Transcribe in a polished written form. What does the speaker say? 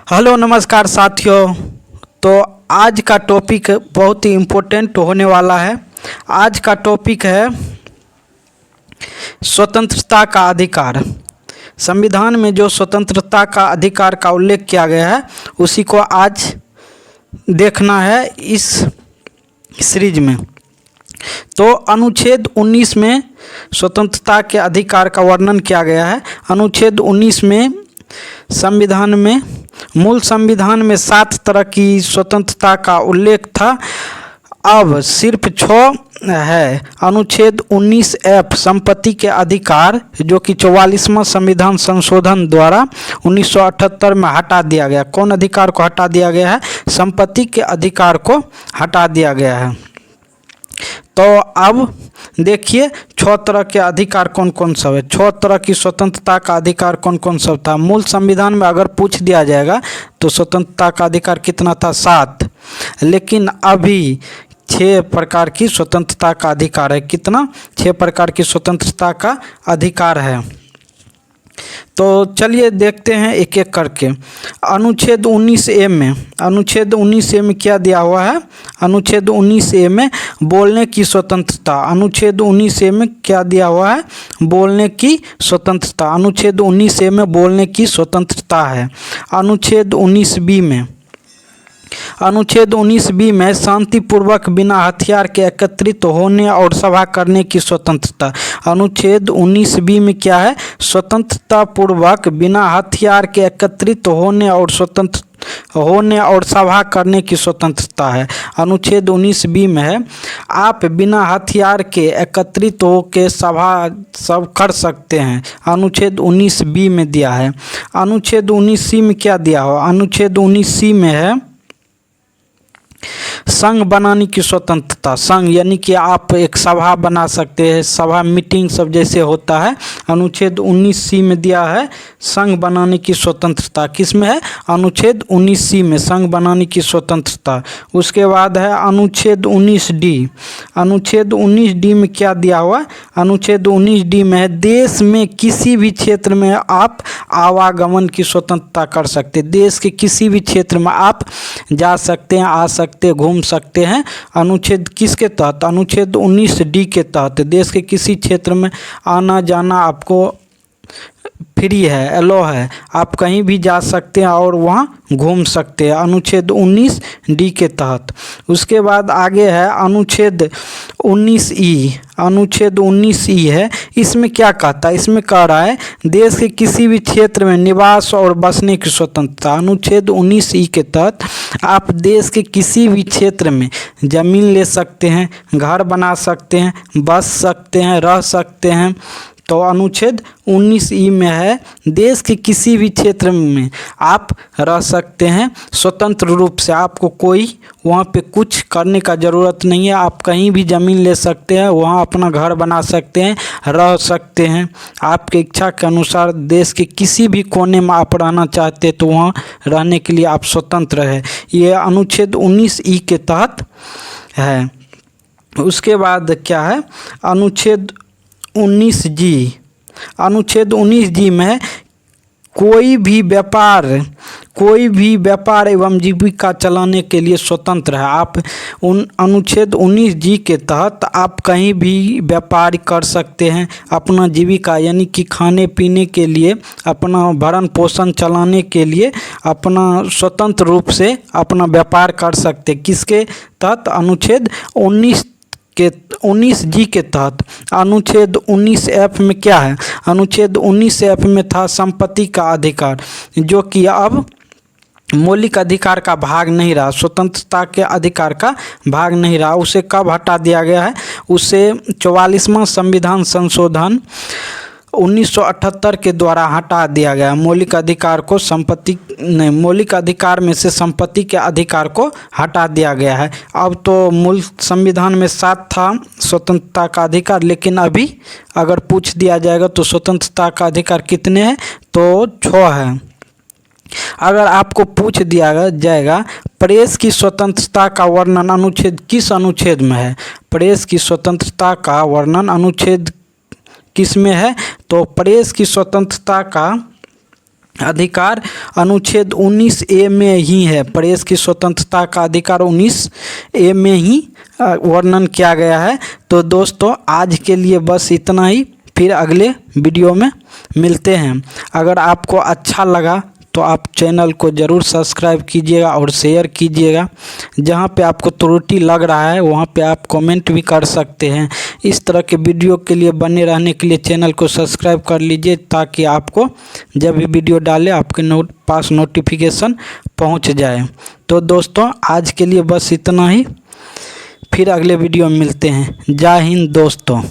Hello नमस्कार साथियों। तो आज का टॉपिक बहुत ही इम्पोर्टेंट होने वाला है। आज का टॉपिक है स्वतंत्रता का अधिकार। संविधान में जो स्वतंत्रता का अधिकार का उल्लेख किया गया है उसी को आज देखना है इस सीरीज में। तो अनुच्छेद 19 में स्वतंत्रता के अधिकार का वर्णन किया गया है। अनुच्छेद 19 में संविधान में मूल संविधान में 7 तरह की स्वतंत्रता का उल्लेख था, अब सिर्फ 6 है। अनुच्छेद 19F संपत्ति के अधिकार जो कि 44वां संविधान संशोधन द्वारा 1978 में हटा दिया गया। कौन अधिकार को हटा दिया गया है? संपत्ति के अधिकार को हटा दिया गया है। तो अब देखिए 6 तरह के अधिकार कौन कौन सब है। 6 तरह की स्वतंत्रता का अधिकार कौन कौन सब था। मूल संविधान में अगर पूछ दिया जाएगा तो स्वतंत्रता का अधिकार कितना था? 7। लेकिन अभी 6 प्रकार की स्वतंत्रता का अधिकार है। कितना? 6 प्रकार की स्वतंत्रता का अधिकार है। तो चलिए देखते हैं एक एक करके। अनुच्छेद 19A में क्या दिया हुआ है? अनुच्छेद 19A में बोलने की स्वतंत्रता। अनुच्छेद 19A में क्या दिया हुआ है? बोलने की स्वतंत्रता। अनुच्छेद 19A में बोलने की स्वतंत्रता है। अनुच्छेद 19B में शांतिपूर्वक बिना हथियार के एकत्रित होने और सभा करने की स्वतंत्रता। अनुच्छेद 19B में क्या है? स्वतंत्रता पूर्वक बिना हथियार के एकत्रित होने और सभा करने की स्वतंत्रता है। अनुच्छेद 19B में है आप बिना हथियार के एकत्रित हो के सभा सब कर सकते हैं। अनुच्छेद 19B में दिया है। अनुच्छेद 19C में क्या दिया हो? अनुच्छेद 19C में है संघ बनाने की स्वतंत्रता। संघ यानी कि आप एक सभा बना सकते हैं, सभा मीटिंग सब जैसे होता है। अनुच्छेद 19C में दिया है संघ बनाने की स्वतंत्रता। किस में है? अनुच्छेद 19C में संघ बनाने की स्वतंत्रता। उसके बाद है अनुच्छेद 19D। अनुच्छेद 19D में क्या दिया हुआ? अनुच्छेद 19D में है देश में किसी भी क्षेत्र में आप आवागमन की स्वतंत्रता कर सकते। देश के किसी भी क्षेत्र में आप जा सकते हैं, आ सकते, घूम सकते हैं। अनुच्छेद किसके तहत? अनुच्छेद 19D के तहत देश के किसी क्षेत्र में आना जाना आपको फ्री है, एलो है। आप कहीं भी जा सकते हैं और वहाँ घूम सकते हैं अनुच्छेद 19D के तहत। उसके बाद आगे है अनुच्छेद 19E। अनुच्छेद 19E है, इसमें क्या कहता है? इसमें कह रहा है देश के किसी भी क्षेत्र में निवास और बसने की स्वतंत्रता। अनुच्छेद 19E के तहत आप देश के किसी भी क्षेत्र में ज़मीन ले सकते हैं, घर बना सकते हैं, बस सकते हैं, रह सकते हैं। तो अनुच्छेद 19E में है देश के किसी भी क्षेत्र में आप रह सकते हैं स्वतंत्र रूप से। आपको कोई वहाँ पे कुछ करने का ज़रूरत नहीं है। आप कहीं भी ज़मीन ले सकते हैं, वहाँ अपना घर बना सकते हैं, रह सकते हैं। आपके इच्छा के अनुसार देश के किसी भी कोने में आप रहना चाहते हैं तो वहाँ रहने के लिए आप स्वतंत्र है। ये अनुच्छेद 19E के तहत है। उसके बाद क्या है? अनुच्छेद 19G। अनुच्छेद 19G में कोई भी व्यापार एवं जीविका चलाने के लिए स्वतंत्र है। आप अनुच्छेद 19G के तहत आप कहीं भी व्यापार कर सकते हैं। अपना जीविका यानी कि खाने पीने के लिए, अपना भरण पोषण चलाने के लिए अपना स्वतंत्र रूप से अपना व्यापार कर सकते। किसके तहत? अनुच्छेद 19G के तहत। अनुच्छेद 19F में क्या है? अनुच्छेद 19F में था संपत्ति का अधिकार जो कि अब मौलिक अधिकार का भाग नहीं रहा, स्वतंत्रता के अधिकार का भाग नहीं रहा। उसे कब हटा दिया गया है? उसे 44वां संविधान संशोधन 1978 के द्वारा हटा दिया गया। मौलिक अधिकार को मौलिक अधिकार में से संपत्ति के अधिकार को हटा दिया गया है। अब तो मूल संविधान में 7 था स्वतंत्रता का अधिकार, लेकिन अभी अगर पूछ दिया जाएगा तो स्वतंत्रता का अधिकार कितने हैं? तो 6 है। अगर आपको पूछ दिया जाएगा प्रेस की स्वतंत्रता का वर्णन अनुच्छेद किस अनुच्छेद में है? प्रेस की स्वतंत्रता का वर्णन अनुच्छेद किस में है? तो प्रेस की स्वतंत्रता का अधिकार अनुच्छेद 19A में ही है। प्रेस की स्वतंत्रता का अधिकार 19A में ही वर्णन किया गया है। तो दोस्तों आज के लिए बस इतना ही, फिर अगले वीडियो में मिलते हैं। अगर आपको अच्छा लगा तो आप चैनल को ज़रूर सब्सक्राइब कीजिएगा और शेयर कीजिएगा। जहाँ पे आपको त्रुटि लग रहा है वहाँ पे आप कमेंट भी कर सकते हैं। इस तरह के वीडियो के लिए बने रहने के लिए चैनल को सब्सक्राइब कर लीजिए, ताकि आपको जब भी वीडियो डाले आपके पास नोटिफिकेशन पहुँच जाए। तो दोस्तों आज के लिए बस इतना ही, फिर अगले वीडियो में मिलते हैं। जय हिंद दोस्तों।